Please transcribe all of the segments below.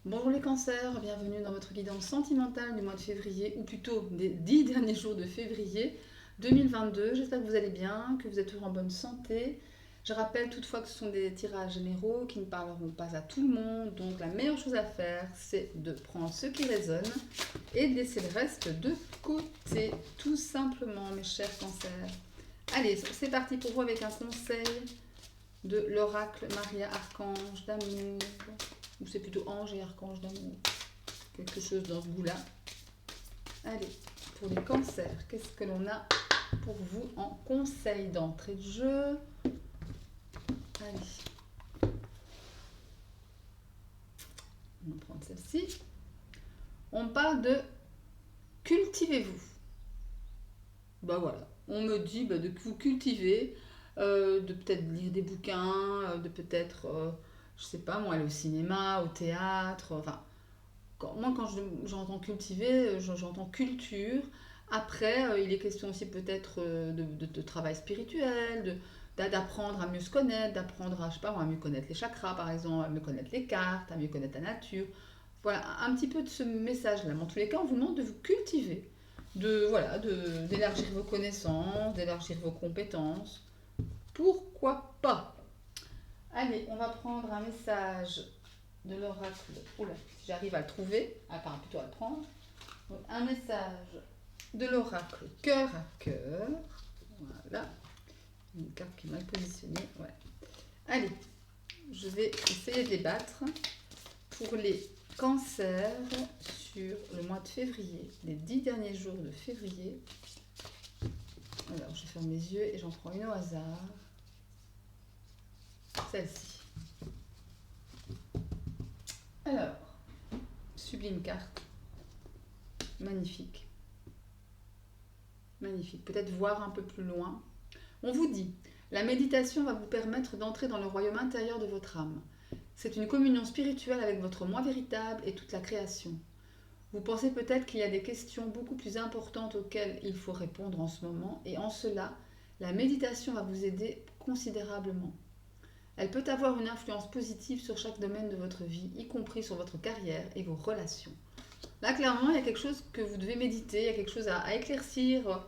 Bonjour les cancers, bienvenue dans votre guidance sentimentale du mois de février, ou plutôt des 10 derniers jours de février 2022. J'espère que vous allez bien, que vous êtes toujours en bonne santé. Je rappelle toutefois que ce sont des tirages généraux qui ne parleront pas à tout le monde, donc la meilleure chose à faire, c'est de prendre ce qui résonne et de laisser le reste de côté, tout simplement, mes chers cancers. Allez, c'est parti pour vous avec un conseil de l'oracle Maria Archange d'amour, ou c'est plutôt ange et archange d'amour, quelque chose dans ce goût-là. Allez, pour les cancers, qu'est-ce que l'on a pour vous en conseil d'entrée de jeu? Allez, on va prendre celle-ci. On parle de cultivez-vous. Bah voilà, on me dit de vous cultiver, de peut-être lire des bouquins, de peut-être, je sais pas moi, aller au cinéma, au théâtre, enfin, moi quand j'entends cultiver, j'entends culture. Après, il est question aussi peut-être de travail spirituel, d'apprendre à mieux se connaître, d'apprendre à, je sais pas, à mieux connaître les chakras par exemple, à mieux connaître les cartes, à mieux connaître la nature. Voilà, un petit peu de ce message-là. Mais en tous les cas, on vous demande de vous cultiver, d'élargir vos connaissances, d'élargir vos compétences. Pourquoi pas? Allez, on va prendre un message de l'oracle. Oula, si j'arrive à le trouver, enfin plutôt à le prendre. Donc, un message de l'oracle cœur à cœur. Voilà, une carte qui est mal positionnée. Ouais. Allez, je vais essayer de les battre pour les cancers sur le mois de février, les 10 derniers jours de février. Alors, je ferme mes yeux et j'en prends une au hasard. Celle-ci. Alors, sublime carte. Magnifique. Magnifique. Peut-être voir un peu plus loin. On vous dit, la méditation va vous permettre d'entrer dans le royaume intérieur de votre âme. C'est une communion spirituelle avec votre moi véritable et toute la création. Vous pensez peut-être qu'il y a des questions beaucoup plus importantes auxquelles il faut répondre en ce moment, et en cela, la méditation va vous aider considérablement. Elle peut avoir une influence positive sur chaque domaine de votre vie, y compris sur votre carrière et vos relations. Là, clairement, il y a quelque chose que vous devez méditer, il y a quelque chose à éclaircir,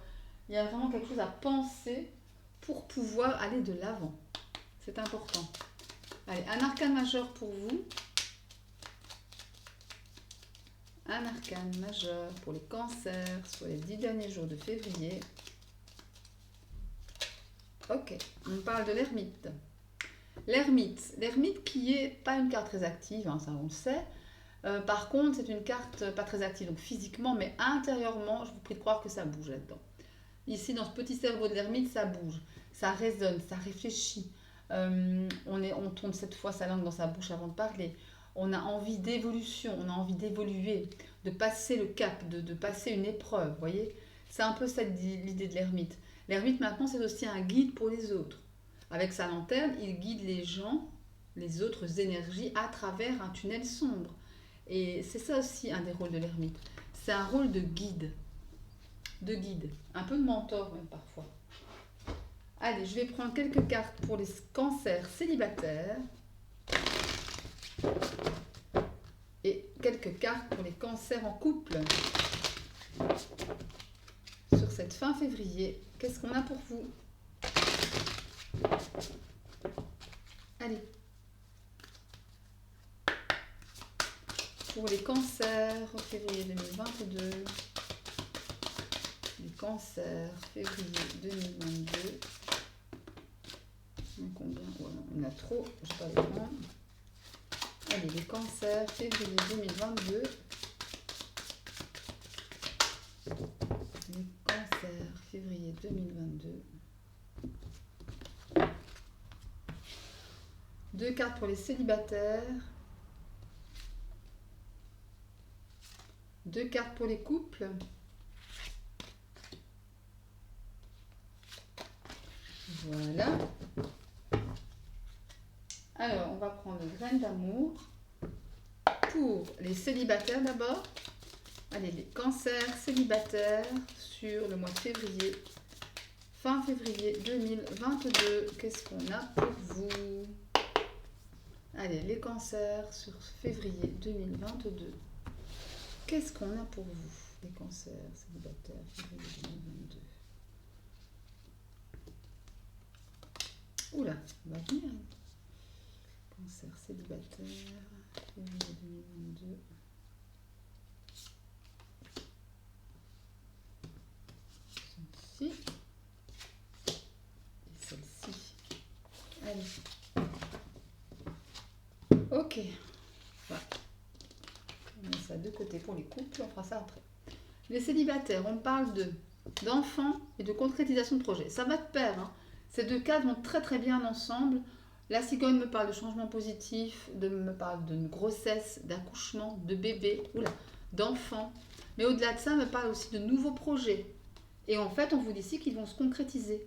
il y a vraiment quelque chose à penser pour pouvoir aller de l'avant. C'est important. Allez, un arcane majeur pour vous. Un arcane majeur pour les cancers sur les 10 derniers jours de février. Ok, on parle de l'ermite. L'ermite qui est pas une carte très active, hein, ça on le sait. Par contre, c'est une carte pas très active, donc physiquement, mais intérieurement, je vous prie de croire que ça bouge là-dedans. Ici, dans ce petit cerveau de l'ermite, ça bouge, ça résonne, ça réfléchit. On tourne cette fois sa langue dans sa bouche avant de parler. On a envie d'évolution, on a envie d'évoluer, de passer le cap, de passer une épreuve, vous voyez. C'est un peu ça l'idée de l'ermite. L'ermite, maintenant, c'est aussi un guide pour les autres. Avec sa lanterne, il guide les gens, les autres énergies, à travers un tunnel sombre. Et c'est ça aussi un des rôles de l'ermite. C'est un rôle de guide, un peu de mentor même parfois. Allez, je vais prendre quelques cartes pour les cancers célibataires et quelques cartes pour les cancers en couple. Sur cette fin février, qu'est-ce qu'on a pour vous? Allez. Pour les cancers, février 2022. Les cancers, février 2022. Combien? Ouais, non, il y en a trop, je ne vais pas les prendre. Allez, les cancers, février 2022. Les cancers, février 2022. Deux cartes pour les célibataires. Deux cartes pour les couples. Voilà. Alors, on va prendre les graines d'amour. Pour les célibataires d'abord. Allez, les cancers célibataires sur le mois de février. Fin février 2022. Qu'est-ce qu'on a pour vous? Allez, les cancers sur février 2022. Qu'est-ce qu'on a pour vous, les cancers célibataires, février 2022? Oula, on va venir. Cancer célibataire, février 2022. Celle-ci. Et celle-ci. Allez. Ok. Voilà. On met ça de côté pour les couples, on fera ça après. Les célibataires, on parle d'enfants et de concrétisation de projets. Ça va de pair, hein. Ces deux cas vont très très bien ensemble. La cigogne me parle de changement positif, me parle de grossesse, d'accouchement, de bébé, d'enfants. Mais au-delà de ça, me parle aussi de nouveaux projets. Et en fait, on vous dit ici qu'ils vont se concrétiser.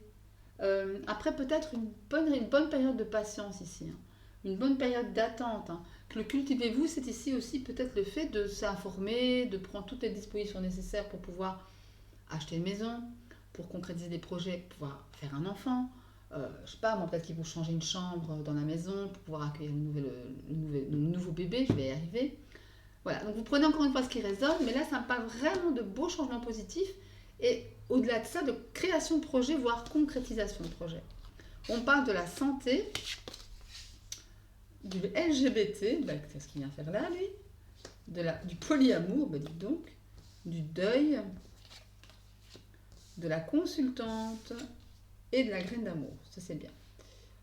Après, peut-être une bonne période de patience ici, hein. Une bonne période d'attente, hein. Que le cultivez-vous, c'est ici aussi peut-être le fait de s'informer, de prendre toutes les dispositions nécessaires pour pouvoir acheter une maison, pour concrétiser des projets, pour pouvoir faire un enfant. Je sais pas, moi peut-être qu'ils vont changer une chambre dans la maison pour pouvoir accueillir le nouveau bébé, je vais y arriver. Voilà, donc vous prenez encore une fois ce qui résonne, mais là ça me parle vraiment de beaux changements positifs et au-delà de ça, de création de projet, voire concrétisation de projet. On parle de la santé, du LGBT, qu'est-ce qu'il vient faire là lui, du polyamour, dites donc, du deuil, de la consultante et de la graine d'amour. Ça, c'est bien.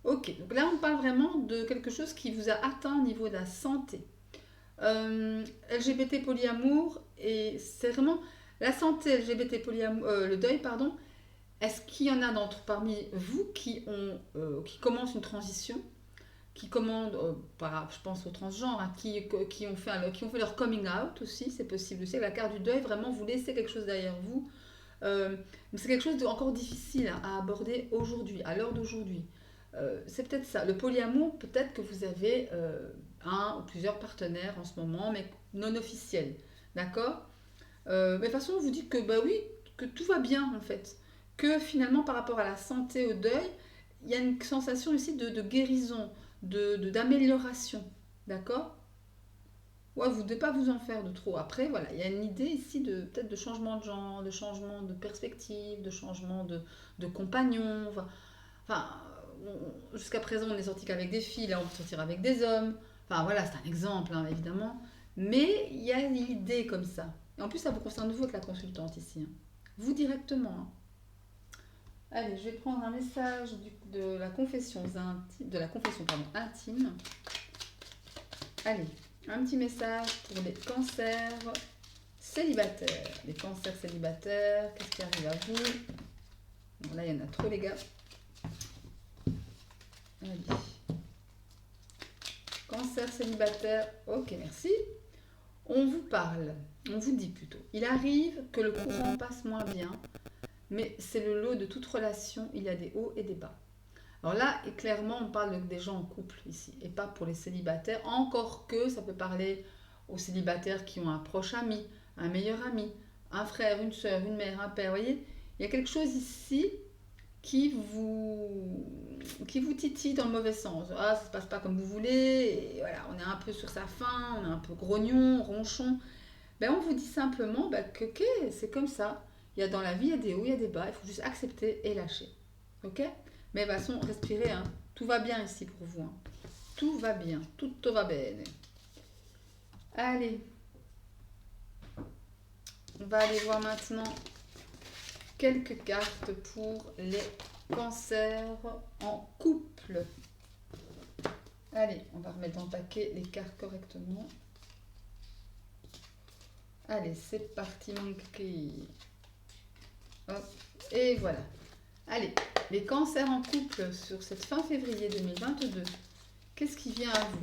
Ok, donc là, on parle vraiment de quelque chose qui vous a atteint au niveau de la santé. LGBT polyamour, et c'est vraiment la santé LGBT polyamour, le deuil, pardon. Est-ce qu'il y en a parmi vous qui commencent une transition, qui commandent, je pense aux transgenres, hein, qui ont fait leur coming out aussi, c'est possible aussi. La carte du deuil, vraiment, vous laissez quelque chose derrière vous. Mais c'est quelque chose d'encore difficile à aborder aujourd'hui, à l'heure d'aujourd'hui. C'est peut-être ça. Le polyamour, peut-être que vous avez un ou plusieurs partenaires en ce moment, mais non officiels. D'accord. Mais de toute façon, on vous dit que oui, que tout va bien en fait. Que finalement, par rapport à la santé, au deuil, il y a une sensation ici de guérison, d'amélioration. D'accord. Ouais, vous ne devez pas vous en faire de trop. Après, voilà, il y a une idée ici peut-être de changement de genre, de changement de perspective, de changement de compagnon. Enfin, jusqu'à présent, on n'est sorti qu'avec des filles, là, on peut sortir avec des hommes. Enfin, voilà, c'est un exemple, hein, évidemment. Mais il y a une idée comme ça. Et en plus, ça vous concerne vous avec la consultante ici, hein. Vous directement, hein. Allez, je vais prendre un message de la confession intime. Allez. Un petit message pour les cancers célibataires. Les cancers célibataires, qu'est-ce qui arrive à vous? Bon, là, il y en a trop, les gars. Allez. Cancer célibataire, ok, merci. On vous dit plutôt. Il arrive que le courant passe moins bien, mais c'est le lot de toute relation, il y a des hauts et des bas. Alors là, et clairement, on parle des gens en couple ici, et pas pour les célibataires, encore que ça peut parler aux célibataires qui ont un proche ami, un meilleur ami, un frère, une soeur, une mère, un père, vous voyez. Il y a quelque chose ici qui vous titille dans le mauvais sens. Ah, ça se passe pas comme vous voulez, et voilà, on est un peu sur sa faim, on est un peu grognon, ronchon. On vous dit simplement que c'est comme ça. Il y a dans la vie, il y a des hauts, il y a des bas, il faut juste accepter et lâcher. Ok? Mais de toute façon, respirez, hein. Tout va bien ici pour vous, hein. Tout va bien, tutto va bene. Allez, on va aller voir maintenant quelques cartes pour les cancers en couple. Allez, on va remettre dans le paquet les cartes correctement. Allez, c'est parti, mon kiki. Hop, et voilà. Allez, les cancers en couple sur cette fin février 2022, qu'est-ce qui vient à vous?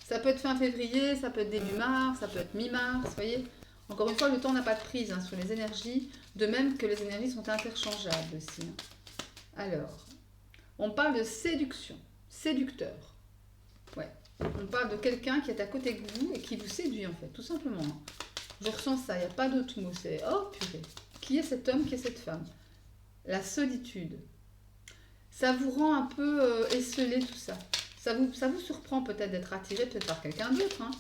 Ça peut être fin février, ça peut être début mars, ça peut être mi-mars, vous voyez. Encore une fois, le temps n'a pas de prise, hein, sur les énergies, de même que les énergies sont interchangeables aussi, hein. Alors, on parle de séduction, séducteur. Ouais, on parle de quelqu'un qui est à côté de vous et qui vous séduit en fait, tout simplement, hein. Je ressens ça, il n'y a pas d'autre mot, c'est « Oh purée !» Qui est cet homme, qui est cette femme? La solitude. Ça vous rend un peu esselé tout ça. ça vous surprend peut-être d'être attiré peut-être par quelqu'un d'autre, hein,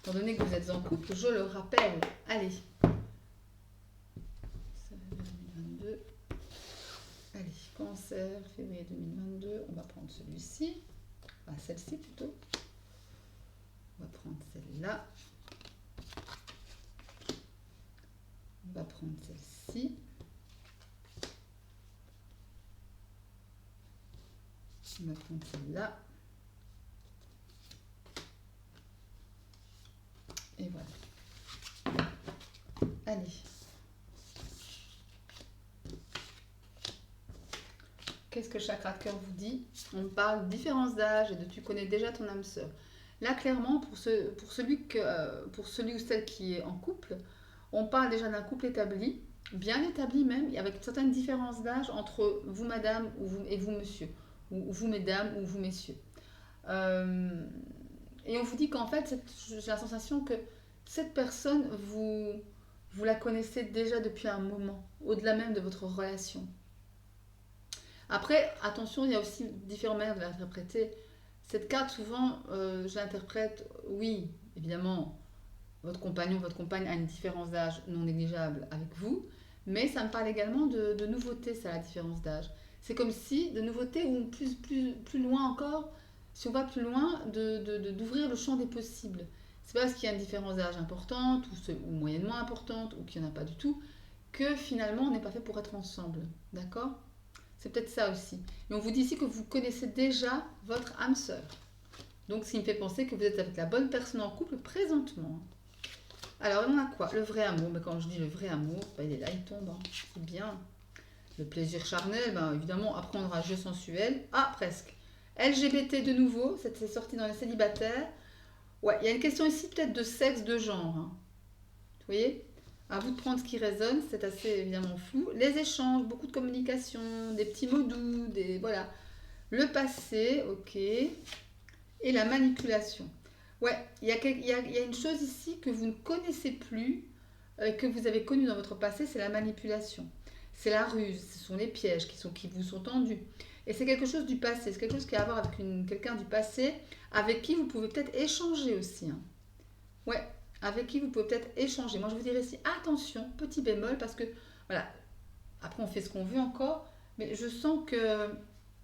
étant donné que vous êtes en couple, je le rappelle. Allez. 2022. Allez, Cancer, février 2022. On va prendre celui-ci. Enfin, celle-ci plutôt. On va prendre celle-là. On va prendre celle-ci. On va prendre celle-là. Et voilà. Allez. Qu'est-ce que Chakra de cœur vous dit? On parle de différence d'âge et de tu connais déjà ton âme sœur. Là, clairement, pour celui ou celle qui est en couple, on parle déjà d'un couple établi, bien établi même, avec une certaine différence d'âge entre vous, madame, et vous, monsieur, ou vous, mesdames, ou vous, messieurs. Et on vous dit qu'en fait, j'ai la sensation que cette personne, vous la connaissez déjà depuis un moment, au-delà même de votre relation. Après, attention, il y a aussi différentes manières de l'interpréter. Cette carte, souvent, je l'interprète, oui, évidemment, votre compagnon, votre compagne a une différence d'âge non négligeable avec vous, mais ça me parle également de nouveauté, ça, la différence d'âge. C'est comme si, de nouveauté, ou plus loin encore, si on va plus loin, d'ouvrir le champ des possibles. C'est pas parce qu'il y a une différence d'âge importante, ou moyennement importante, ou qu'il n'y en a pas du tout, que finalement, on n'est pas fait pour être ensemble. D'accord ? C'est peut-être ça aussi. Mais on vous dit ici que vous connaissez déjà votre âme sœur. Donc, ce qui me fait penser que vous êtes avec la bonne personne en couple présentement. Alors, on a quoi? Le vrai amour. Mais quand je dis le vrai amour, ben, il est là, il tombe. Hein. C'est bien. Le plaisir charnel, ben, évidemment, apprendre à jeu sensuel. Ah, presque. LGBT de nouveau, c'est sorti dans les célibataires. Ouais, il y a une question ici peut-être de sexe, de genre. Hein. Vous voyez? À vous de prendre ce qui résonne, c'est assez évidemment flou. Les échanges, beaucoup de communication, des petits mots doux, voilà. Le passé, ok. Et la manipulation. Ouais, il y a une chose ici que vous ne connaissez plus, que vous avez connue dans votre passé, c'est la manipulation. C'est la ruse, ce sont les pièges qui vous sont tendus. Et c'est quelque chose du passé, c'est quelque chose qui a à voir avec quelqu'un du passé, avec qui vous pouvez peut-être échanger aussi. Hein. Ouais, avec qui vous pouvez peut-être échanger. Moi, je vous dirais ici, attention, petit bémol, parce que, voilà, après, on fait ce qu'on veut encore, mais je sens que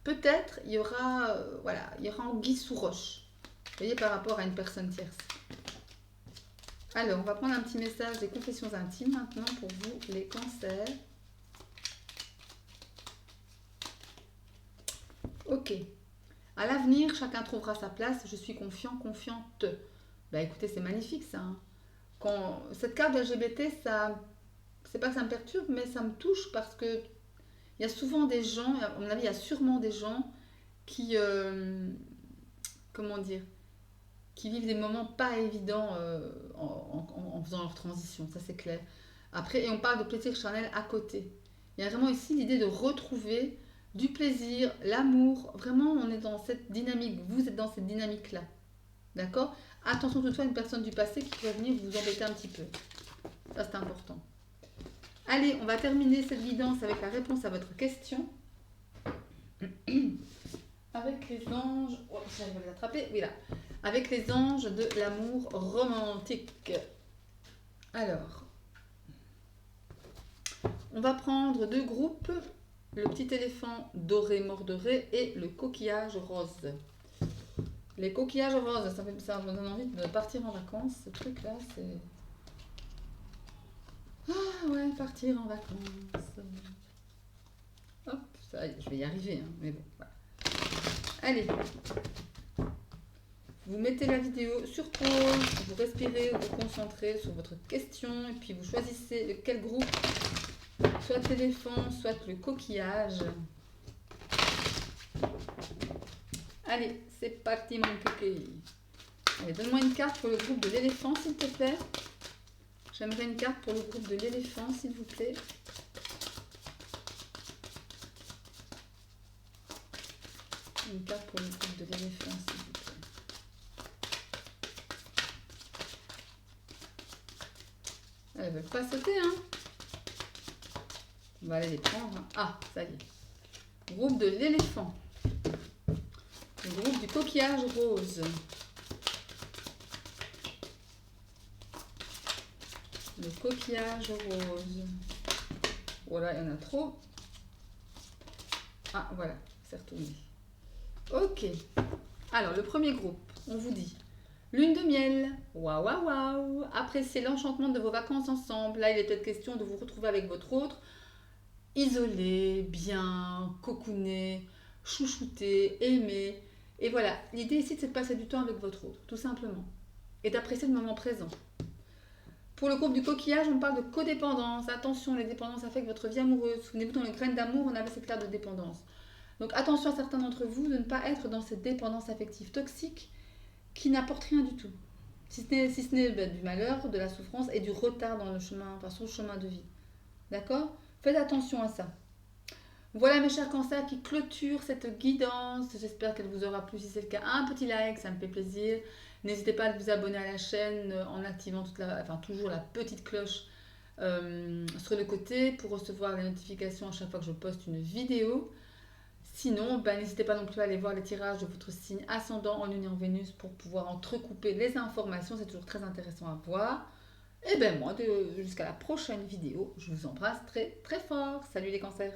peut-être, il y aura anguille sous roche. Vous voyez, par rapport à une personne tierce. Alors, on va prendre un petit message des confessions intimes maintenant pour vous, les cancers. Ok. À l'avenir, chacun trouvera sa place. Je suis confiant, confiante. Ben écoutez, c'est magnifique ça. Hein. Cette carte de LGBT, ça, c'est pas que ça me perturbe, mais ça me touche parce que il y a souvent des gens, à mon avis, il y a sûrement des gens qui, comment dire, qui vivent des moments pas évidents en faisant leur transition, ça c'est clair. Après, et on parle de plaisir charnel à côté. Il y a vraiment ici l'idée de retrouver du plaisir, l'amour. Vraiment, on est dans cette dynamique. Vous êtes dans cette dynamique-là. D'accord? Attention toutefois à une personne du passé qui va venir vous embêter un petit peu. Ça, c'est important. Allez, on va terminer cette guidance avec la réponse à votre question. Avec les anges... Oh, j'arrive à les attraper. Oui, là. Avec les anges de l'amour romantique. Alors, on va prendre deux groupes. Le petit éléphant doré mordoré et le coquillage rose. Les coquillages roses, ça me donne envie de partir en vacances. Ce truc-là, c'est... Ah ouais, partir en vacances. Hop, ça y est, je vais y arriver, hein, mais bon, voilà. Allez. Vous mettez la vidéo sur pause, vous respirez, vous concentrez sur votre question, et puis vous choisissez quel groupe, soit l'éléphant, soit le coquillage. Allez, c'est parti mon coquille. Allez, donne-moi une carte pour le groupe de l'éléphant, s'il te plaît. J'aimerais une carte pour le groupe de l'éléphant, s'il vous plaît. Une carte pour le groupe de l'éléphant, s'il vous plaît. Elles ne veulent pas sauter, hein. On va aller les prendre. Ah, ça y est. Groupe de l'éléphant. Donc groupe du coquillage rose. Le coquillage rose. Voilà, il y en a trop. Ah, voilà, c'est retourné. Ok. Alors, le premier groupe, on vous dit lune de miel. Waouh, waouh, waouh. Appréciez l'enchantement de vos vacances ensemble. Là, il est peut-être question de vous retrouver avec votre autre, isolé, bien, cocooné, chouchouté, aimé. Et voilà, l'idée ici, c'est de passer du temps avec votre autre, tout simplement. Et d'apprécier le moment présent. Pour le groupe du coquillage, on parle de codépendance. Attention, les dépendances affectent votre vie amoureuse. Souvenez-vous, dans les graines d'amour, on avait cette carte de dépendance. Donc attention à certains d'entre vous de ne pas être dans cette dépendance affective toxique qui n'apporte rien du tout. Si ce n'est du malheur, de la souffrance et du retard dans le chemin, enfin sur le chemin de vie. D'accord? Faites attention à ça. Voilà mes chers cancers qui clôturent cette guidance. J'espère qu'elle vous aura plu. Si c'est le cas, un petit like, ça me fait plaisir. N'hésitez pas à vous abonner à la chaîne en activant toujours la petite cloche sur le côté pour recevoir les notifications à chaque fois que je poste une vidéo. Sinon, n'hésitez pas non plus à aller voir les tirages de votre signe ascendant en Lune et en Vénus pour pouvoir entrecouper les informations. C'est toujours très intéressant à voir. Et moi, jusqu'à la prochaine vidéo, je vous embrasse très très fort. Salut les cancers!